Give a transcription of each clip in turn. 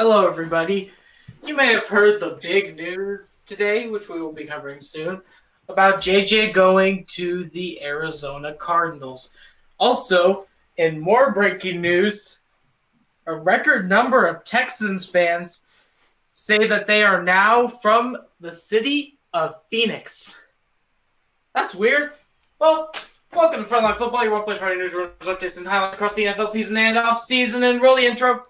Hello, everybody. You may have heard the big news today, which we will be covering soon, about JJ going to the Arizona Cardinals. Also, in more breaking news, a record number of Texans fans say that they are now from the city of Phoenix. That's weird. Well, welcome to Frontline Football, your workplace radio news, rumors, updates, and highlights across the NFL season and off-season. And roll the intro.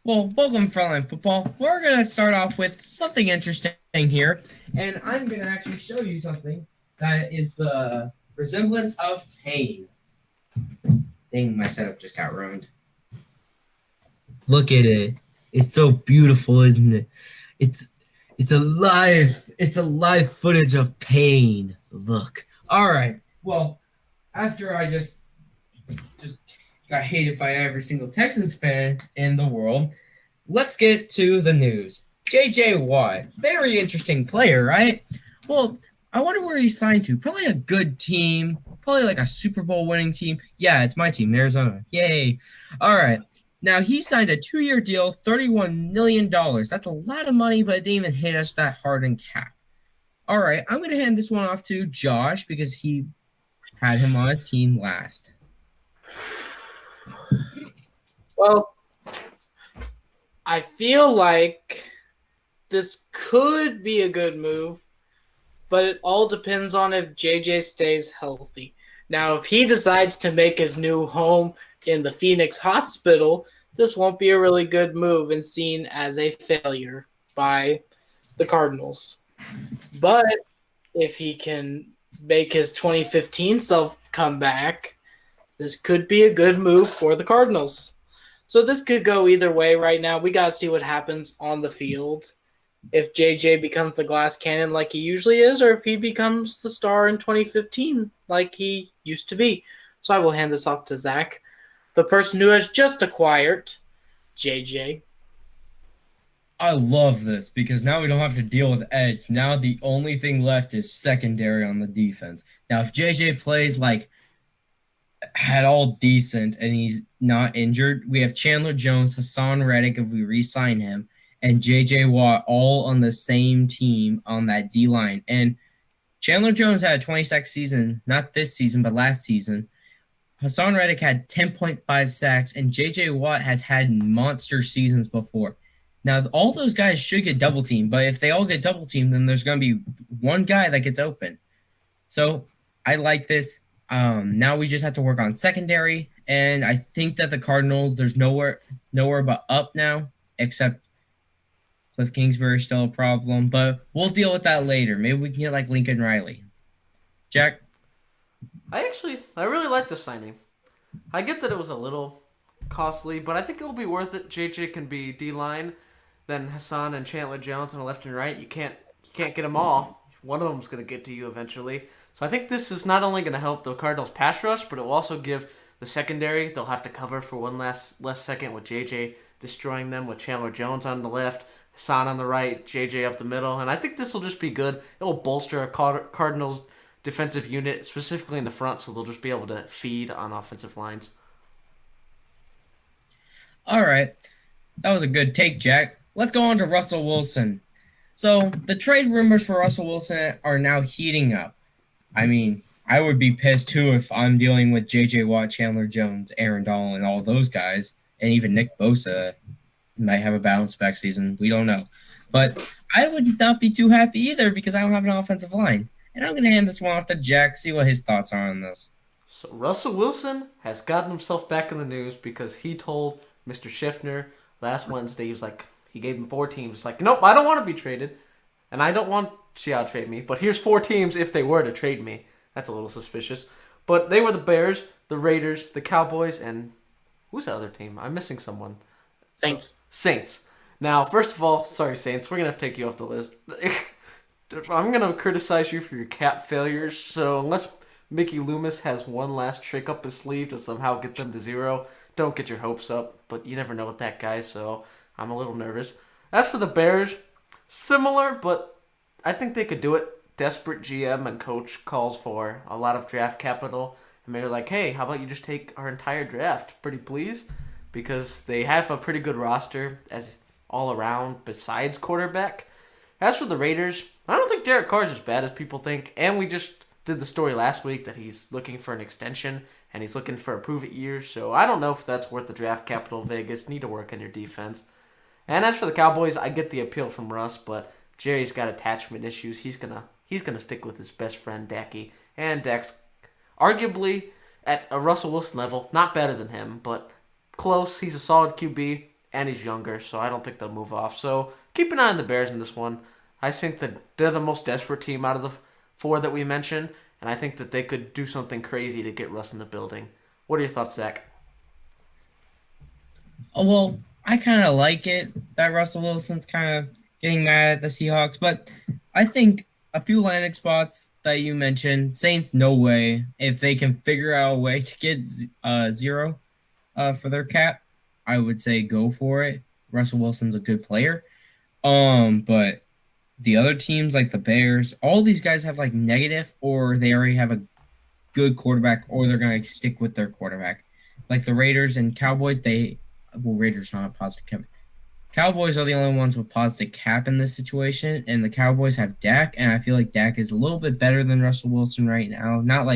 Well, welcome to Frontline Football. We're going to start off with something interesting here, and I'm going to actually show you something that is the resemblance of pain. Dang, my setup just got ruined. Look at it. It's so beautiful, isn't it? It's alive footage of pain. Look. All right. Well, after I just got hated by every single Texans fan in the world, let's get to the news. J.J. Watt, very interesting player, right? Well, I wonder where he signed to. Probably a good team, probably like a Super Bowl winning team. Yeah, it's my team, Arizona. Yay. All right. Now, he signed a 2-year deal, $31 million. That's a lot of money, but it didn't even hit us that hard in cap. All right, I'm going to hand this one off to Josh because he had him on his team last. Well, I feel like this could be a good move, but it all depends on if JJ stays healthy. Now, if he decides to make his new home in the Phoenix hospital, this won't be a really good move and seen as a failure by the Cardinals. But if he can make his 2015 self come back, this could be a good move for the Cardinals. So this could go either way right now. We got to see what happens on the field. If JJ becomes the glass cannon like he usually is, or if he becomes the star in 2015 like he used to be. So I will hand this off to Zach, the person who has just acquired JJ. I love this because now we don't have to deal with edge. Now the only thing left is secondary on the defense. Now if JJ plays like at all decent and he's not injured, we have Chandler Jones, Hassan Reddick if we re-sign him, and JJ Watt all on the same team on that D-line. And Chandler Jones had a 20-sack season, not this season, but last season. Hassan Reddick had 10.5 sacks, and JJ Watt has had monster seasons before. Now, all those guys should get double-teamed, but if they all get double-teamed, then there's going to be one guy that gets open. So I like this. Now we just have to work on secondary, and I think that the Cardinals, there's nowhere but up now, except Cliff Kingsbury is still a problem, but we'll deal with that later. Maybe we can get like Lincoln Riley. Jack? I really like this signing. I get that it was a little costly, but I think it will be worth it. JJ can be D-line, then Hassan and Chandler Jones on the left and right. You can't get them all. One of them's going to get to you eventually. So I think this is not only going to help the Cardinals pass rush, but it will also give the secondary, they'll have to cover for one last second with JJ destroying them with Chandler Jones on the left, Hassan on the right, JJ up the middle. And I think this will just be good. It will bolster a Cardinals defensive unit, specifically in the front, so they'll just be able to feed on offensive lines. All right. That was a good take, Jack. Let's go on to Russell Wilson. So the trade rumors for Russell Wilson are now heating up. I mean, I would be pissed too if I'm dealing with J.J. Watt, Chandler Jones, Aaron Donald, and all those guys, and even Nick Bosa might have a bounce back season. We don't know. But I would not be too happy either because I don't have an offensive line. And I'm going to hand this one off to Jack, see what his thoughts are on this. So Russell Wilson has gotten himself back in the news because he told Mr. Schiffner last Wednesday, he gave him 4 teams. It's like, nope, I don't want to be traded. And I don't want Seattle to trade me. But here's 4 teams if they were to trade me. That's a little suspicious. But they were the Bears, the Raiders, the Cowboys, and who's the other team? I'm missing someone. Saints. Now, first of all, sorry, Saints. We're going to have to take you off the list. I'm going to criticize you for your cap failures. So unless Mickey Loomis has one last trick up his sleeve to somehow get them to 0, don't get your hopes up. But you never know with that guy, so I'm a little nervous. As for the Bears, similar, but I think they could do it. desperate GM and coach calls for a lot of draft capital, and they're like, hey, how about you just take our entire draft, pretty please? Because they have a pretty good roster as all around besides quarterback. As for the Raiders, I don't think Derek Carr is as bad as people think, and we just did the story last week that he's looking for an extension and he's looking for a prove-it year, so I don't know if that's worth the draft capital. Vegas need to work on your defense. And as for the Cowboys, I get the appeal from Russ, but Jerry's got attachment issues. He's gonna stick with his best friend Dacky, and Dak's arguably at a Russell Wilson level, not better than him, but close. He's a solid QB and he's younger, so I don't think they'll move off. So keep an eye on the Bears in this one. I think that they're the most desperate team out of the four that we mentioned, and I think that they could do something crazy to get Russ in the building. What are your thoughts, Zach? Oh, well, I kind of like it that Russell Wilson's kind of getting mad at the Seahawks, but I think a few landing spots that you mentioned, Saints, no way. If they can figure out a way to get zero for their cap, I would say go for it. Russell Wilson's a good player. But the other teams like the Bears, all these guys have like negative, or they already have a good quarterback, or they're gonna stick with their quarterback. Like the Raiders and Cowboys, Raiders not positive cap. Cowboys are the only ones with positive cap in this situation, and the Cowboys have Dak, and I feel like Dak is a little bit better than Russell Wilson right now. Not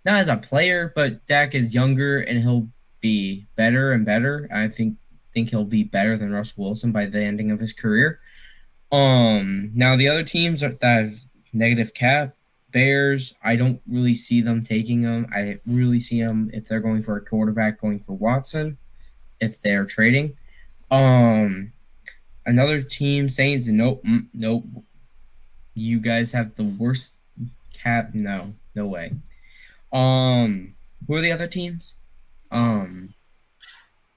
as a player, but Dak is younger and he'll be better and better. I think he'll be better than Russell Wilson by the ending of his career. Now the other teams that have negative cap, Bears, I don't really see them taking them. I really see them if they're going for a quarterback, going for Watson, if they're trading. Another team, Saints, nope. You guys have the worst cap. No way. Who are the other teams?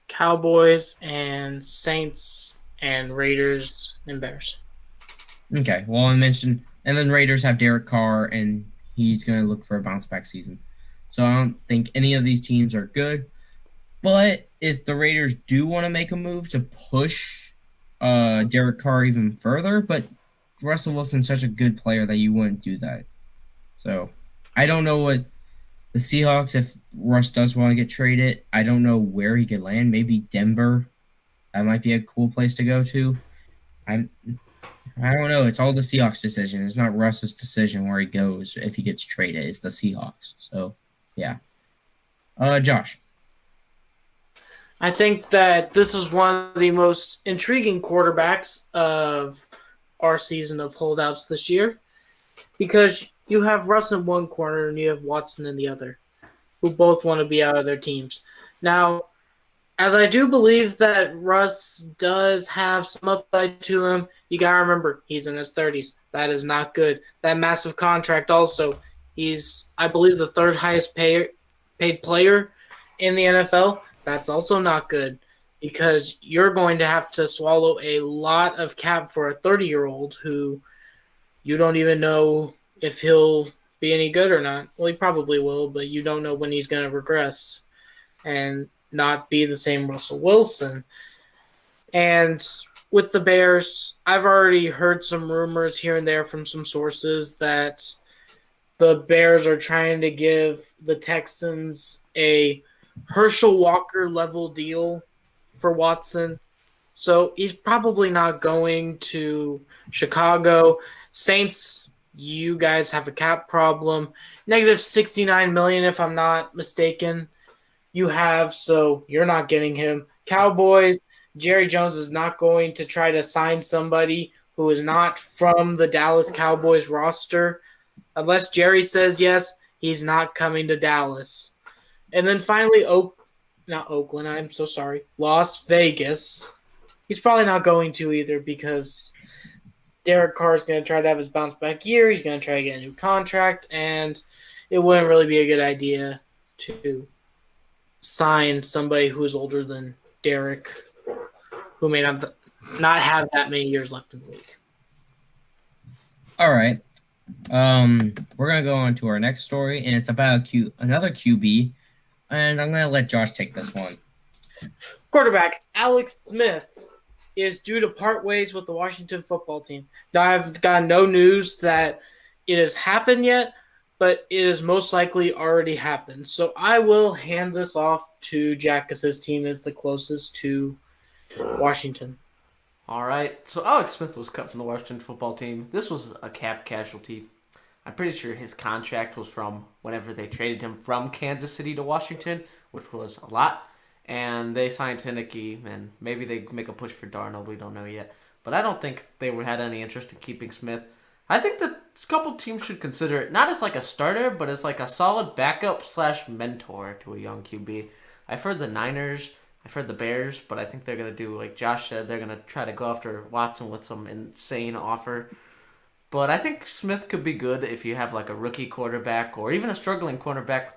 Cowboys and Saints and Raiders and Bears. Okay, well, I mentioned, and then Raiders have Derek Carr, and he's going to look for a bounce-back season. So I don't think any of these teams are good. But if the Raiders do want to make a move to push Derek Carr even further, but Russell Wilson's such a good player that you wouldn't do that. So I don't know what the Seahawks, if Russ does want to get traded, I don't know where he could land. Maybe Denver. That might be a cool place to go to. I don't know. It's all the Seahawks' decision. It's not Russ's decision where he goes if he gets traded. It's the Seahawks. So, yeah. Josh. I think that this is one of the most intriguing quarterbacks of our season of holdouts this year, because you have Russ in one corner and you have Watson in the other, who both want to be out of their teams. Now, as I do believe that Russ does have some upside to him, you got to remember, he's in his 30s. That is not good. That massive contract also. He's, I believe, the third highest paid player in the NFL. That's also not good, because you're going to have to swallow a lot of cap for a 30-year-old who you don't even know if he'll be any good or not. Well, he probably will, but you don't know when he's going to regress and not be the same Russell Wilson. And with the Bears, I've already heard some rumors here and there from some sources that the Bears are trying to give the Texans a Herschel Walker level deal for Watson. So he's probably not going to Chicago. Saints, you guys have a cap problem. Negative $69 million, if I'm not mistaken. You have, so you're not getting him. Cowboys, Jerry Jones is not going to try to sign somebody who is not from the Dallas Cowboys roster. Unless Jerry says yes, he's not coming to Dallas. And then finally, Las Vegas. He's probably not going to either, because Derek Carr is going to try to have his bounce back year. He's going to try to get a new contract, and it wouldn't really be a good idea to sign somebody who is older than Derek, who may not have that many years left in the league. All right. We're going to go on to our next story, and it's about another QB, and I'm going to let Josh take this one. Quarterback Alex Smith is due to part ways with the Washington football team. Now, I've got no news that it has happened yet, but it has most likely already happened. So I will hand this off to Jack because his team is the closest to Washington. All right. So Alex Smith was cut from the Washington football team. This was a cap casualty. I'm pretty sure his contract was from whenever they traded him from Kansas City to Washington, which was a lot. And they signed Heineke, and maybe they make a push for Darnold. We don't know yet. But I don't think they had any interest in keeping Smith. I think that a couple teams should consider it not as like a starter, but as like a solid backup / mentor to a young QB. I've heard the Niners, I've heard the Bears, but I think they're going to do, like Josh said, they're going to try to go after Watson with some insane offer. But I think Smith could be good if you have like a rookie quarterback or even a struggling quarterback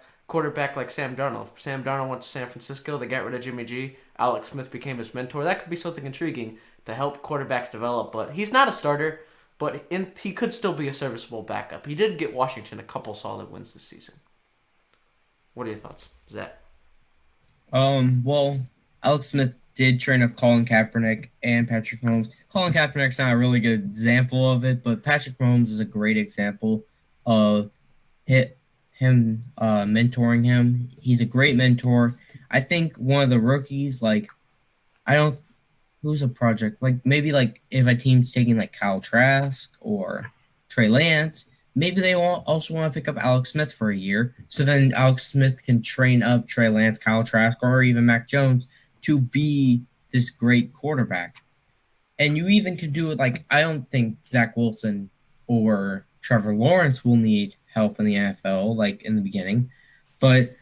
like Sam Darnold. If Sam Darnold went to San Francisco, they got rid of Jimmy G. Alex Smith became his mentor. That could be something intriguing to help quarterbacks develop. But he's not a starter. But he could still be a serviceable backup. He did get Washington a couple solid wins this season. What are your thoughts, Zach? Well, Alex Smith did train up Colin Kaepernick and Patrick Mahomes. Colin Kaepernick's not a really good example of it, but Patrick Mahomes is a great example of him mentoring him. He's a great mentor. I think one of the rookies, who's a project? Maybe if a team's taking Kyle Trask or Trey Lance, maybe they also want to pick up Alex Smith for a year. So then Alex Smith can train up Trey Lance, Kyle Trask, or even Mac Jones to be this great quarterback. And you even could do it I don't think Zach Wilson or Trevor Lawrence will need help in the NFL in the beginning. But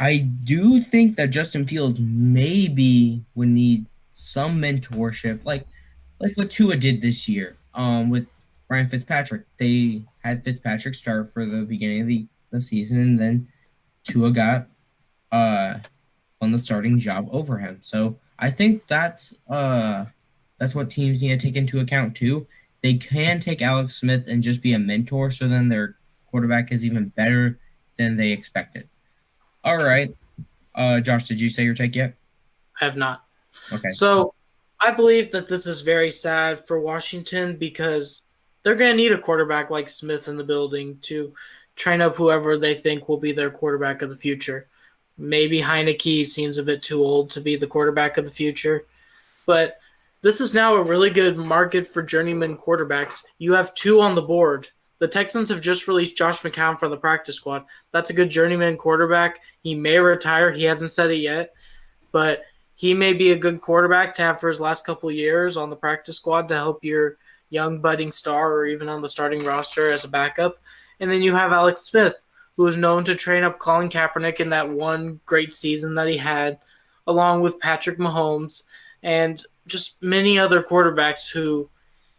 I do think that Justin Fields maybe would need some mentorship, like what Tua did this year with Ryan Fitzpatrick. They had Fitzpatrick start for the beginning of the season, and then Tua got on the starting job over him. So I think that's what teams need to take into account too. They can take Alex Smith and just be a mentor, so then their quarterback is even better than they expected. All right. Josh, did you say your take yet? I have not. Okay. So I believe that this is very sad for Washington because they're going to need a quarterback like Smith in the building to train up whoever they think will be their quarterback of the future. Maybe Heineke seems a bit too old to be the quarterback of the future, but this is now a really good market for journeyman quarterbacks. You have two on the board. The Texans have just released Josh McCown from the practice squad. That's a good journeyman quarterback. He may retire. He hasn't said it yet, but he may be a good quarterback to have for his last couple of years on the practice squad to help your young budding star or even on the starting roster as a backup. And then you have Alex Smith, who is known to train up Colin Kaepernick in that one great season that he had, along with Patrick Mahomes and just many other quarterbacks who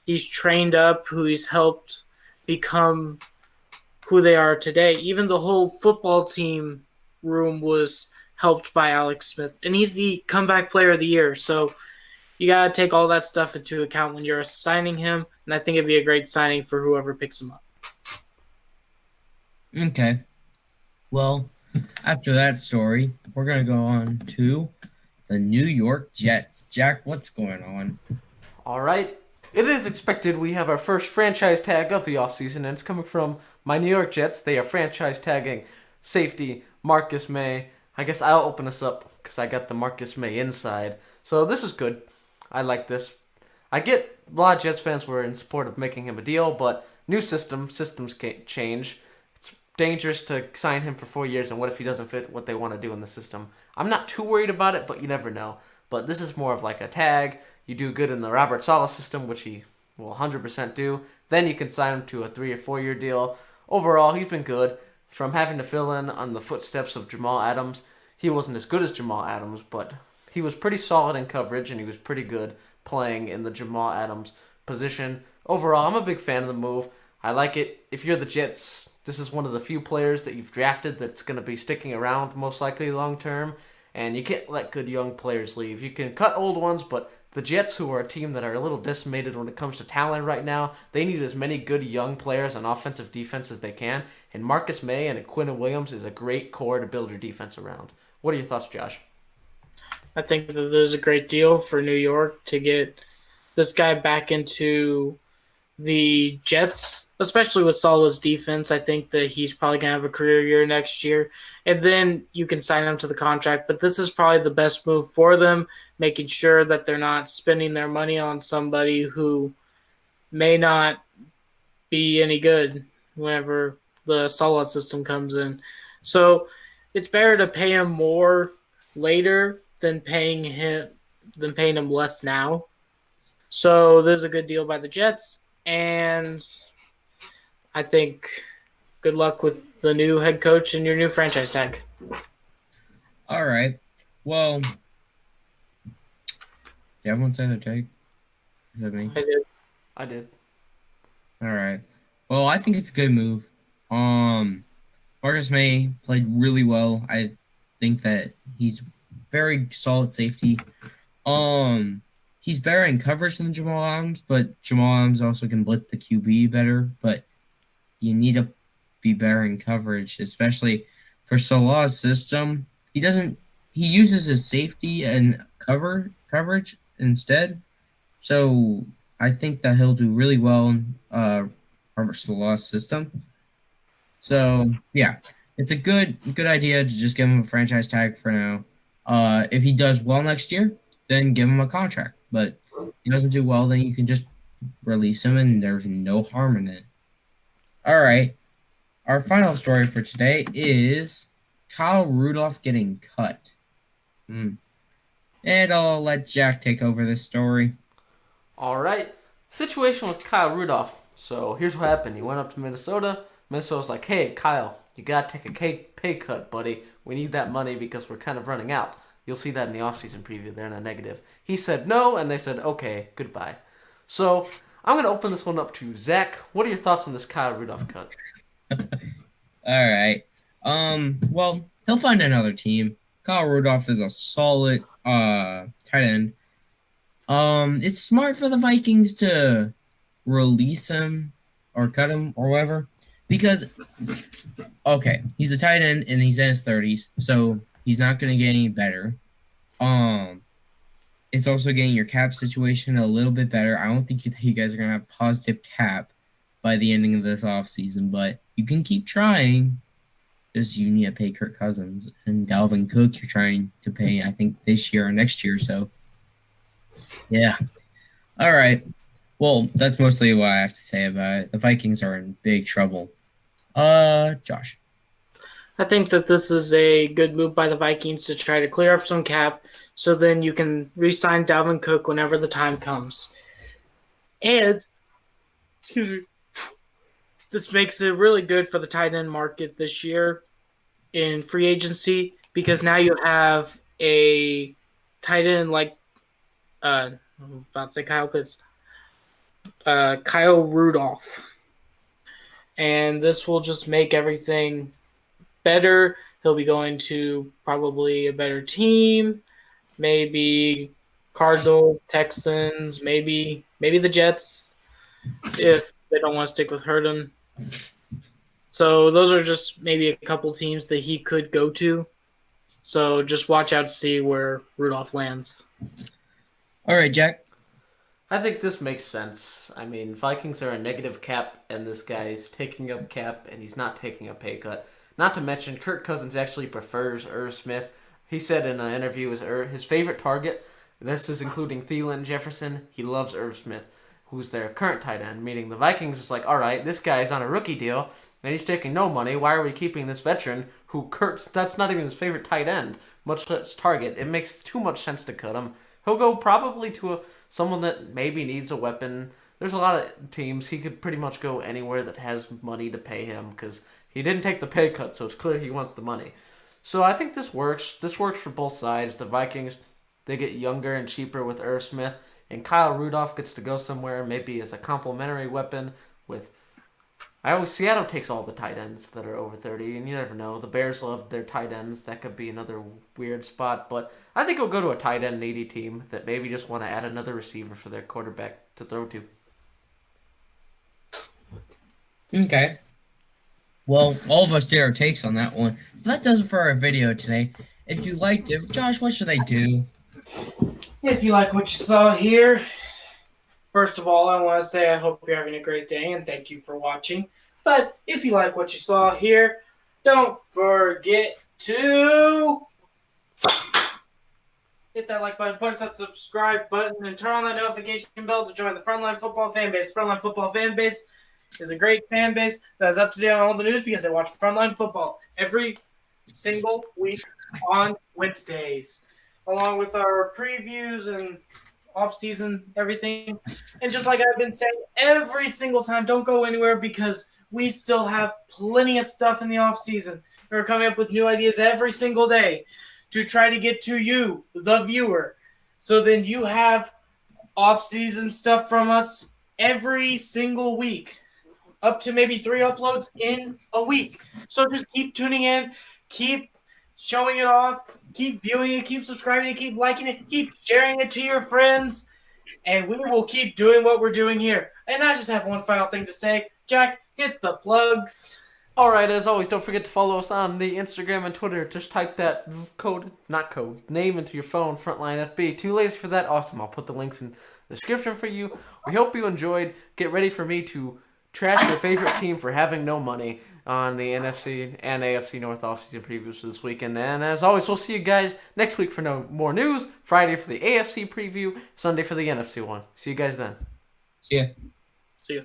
he's trained up, who he's helped become who they are today. Even the whole football team room was helped by Alex Smith, and he's the comeback player of the year. So you got to take all that stuff into account when you're signing him, and I think it'd be a great signing for whoever picks him up. Okay. Well, after that story, we're going to go on to the New York Jets. Jack, what's going on? All right. It is expected we have our first franchise tag of the offseason, and it's coming from my New York Jets. They are franchise tagging safety Marcus Maye. I guess I'll open this up because I got the Marcus Maye inside. So this is good. I like this. I get a lot of Jets fans were in support of making him a deal, but new systems change. It's dangerous to sign him for 4 years, and what if he doesn't fit what they want to do in the system? I'm not too worried about it, but you never know. But this is more of like a tag. You do good in the Robert Saleh system, which he will 100% do. Then you can sign him to a 3 or 4 year deal. Overall, he's been good. From having to fill in on the footsteps of Jamal Adams, he wasn't as good as Jamal Adams, but he was pretty solid in coverage, and he was pretty good playing in the Jamal Adams position. Overall, I'm a big fan of the move. I like it. If you're the Jets, this is one of the few players that you've drafted that's going to be sticking around most likely long term, and you can't let good young players leave. You can cut old ones, but the Jets, who are a team that are a little decimated when it comes to talent right now, they need as many good young players on offensive defense as they can, and Marcus Maye and Quinn Williams is a great core to build your defense around. What are your thoughts, Josh? I think that there's a great deal for New York to get this guy back into the Jets, especially with Salah's defense. I think that he's probably going to have a career year next year. And then you can sign him to the contract. But this is probably the best move for them, making sure that they're not spending their money on somebody who may not be any good whenever the Salah system comes in. So it's better to pay him more later than paying him less now. So there's a good deal by the Jets, and I think good luck with the new head coach and your new franchise tag. All right. Well, did everyone say their take? Is that me? I did. All right. Well, I think it's a good move. Marcus Maye played really well. I think that he's very solid safety. He's better in coverage than Jamal Adams, but Jamal Adams also can blitz the QB better. But you need to be better in coverage, especially for Salah's system. He uses his safety and coverage instead. So I think that he'll do really well in Robert Salah's system. So yeah, it's a good idea to just give him a franchise tag for now. If he does well next year, then give him a contract. But if he doesn't do well, then you can just release him, and there's no harm in it. All right. Our final story for today is Kyle Rudolph getting cut. And I'll let Jack take over this story. All right. Situation with Kyle Rudolph. So here's what happened. He went up to Minnesota. Minnesota's like, hey, Kyle, you got to take a pay cut, buddy. We need that money because we're kind of running out. You'll see that in the offseason preview. They're in a negative. He said no, and they said, okay, goodbye. So I'm going to open this one up to Zach. What are your thoughts on this Kyle Rudolph cut? All right. Well, he'll find another team. Kyle Rudolph is a solid tight end. It's smart for the Vikings to release him or cut him or whatever because, okay, he's a tight end and he's in his 30s, so he's not going to get any better. It's also getting your cap situation a little bit better. I don't think you guys are going to have positive cap by the ending of this offseason, but you can keep trying. Just you need to pay Kirk Cousins and Dalvin Cook. You're trying to pay, I think, this year or next year. So, yeah. All right. Well, that's mostly what I have to say about it. The Vikings are in big trouble. Josh. I think that this is a good move by the Vikings to try to clear up some cap so then you can re-sign Dalvin Cook whenever the time comes. And, this makes it really good for the tight end market this year in free agency because now you have a tight end like I'm about to say Kyle Pitts. Kyle Rudolph. And this will just make everything better. He'll be going to probably a better team, maybe Cardinals, Texans, maybe the Jets if they don't want to stick with Hurden. So those are just maybe a couple teams that he could go to. So just watch out to see where Rudolph lands. All right, Jack. I think this makes sense. I mean, Vikings are a negative cap, and this guy's taking up cap, and he's not taking a pay cut. Not to mention, Kirk Cousins actually prefers Irv Smith. He said in an interview his favorite target, this is including Thielen, Jefferson, he loves Irv Smith, who's their current tight end, meaning the Vikings is like, all right, this guy's on a rookie deal, and he's taking no money. Why are we keeping this veteran who that's not even his favorite tight end, much less target? It makes too much sense to cut him. He'll go probably to someone that maybe needs a weapon. There's a lot of teams. He could pretty much go anywhere that has money to pay him because he didn't take the pay cut, so it's clear he wants the money. So I think this works. This works for both sides. The Vikings, they get younger and cheaper with Irv Smith, and Kyle Rudolph gets to go somewhere maybe as a complementary weapon with... Seattle takes all the tight ends that are over 30, and you never know. The Bears love their tight ends. That could be another weird spot, but I think he'll go to a tight end needy team that maybe just want to add another receiver for their quarterback to throw to. Okay. Well, all of us did our takes on that one. So that does it for our video today. If you liked it, Josh, what should they do? If you like what you saw here, first of all, I want to say I hope you're having a great day and thank you for watching. But if you like what you saw here, don't forget to hit that like button, punch that subscribe button, and turn on that notification bell to join the Frontline Football fan base. Frontline Football fan base is a great fan base that is up to date on all the news because they watch Frontline Football every single week on Wednesdays, along with our previews and off-season everything. And just like I've been saying every single time, don't go anywhere because we still have plenty of stuff in the off-season. We're coming up with new ideas every single day to try to get to you, the viewer. So then you have off-season stuff from us every single week, up to maybe 3 uploads in a week. So just keep tuning in, keep showing it off, keep viewing it, keep subscribing it, keep liking it, keep sharing it to your friends, and we will keep doing what we're doing here. And I just have one final thing to say. Jack, hit the plugs. Alright, as always, don't forget to follow us on the Instagram and Twitter. Just type that name into your phone, Frontline FB. Too lazy for that? Awesome. I'll put the links in the description for you. We hope you enjoyed. Get ready for me to trash your favorite team for having no money on the NFC and AFC North offseason previews for this weekend. And as always, we'll see you guys next week for no more news. Friday for the AFC preview, Sunday for the NFC one. See you guys then. See ya. See ya.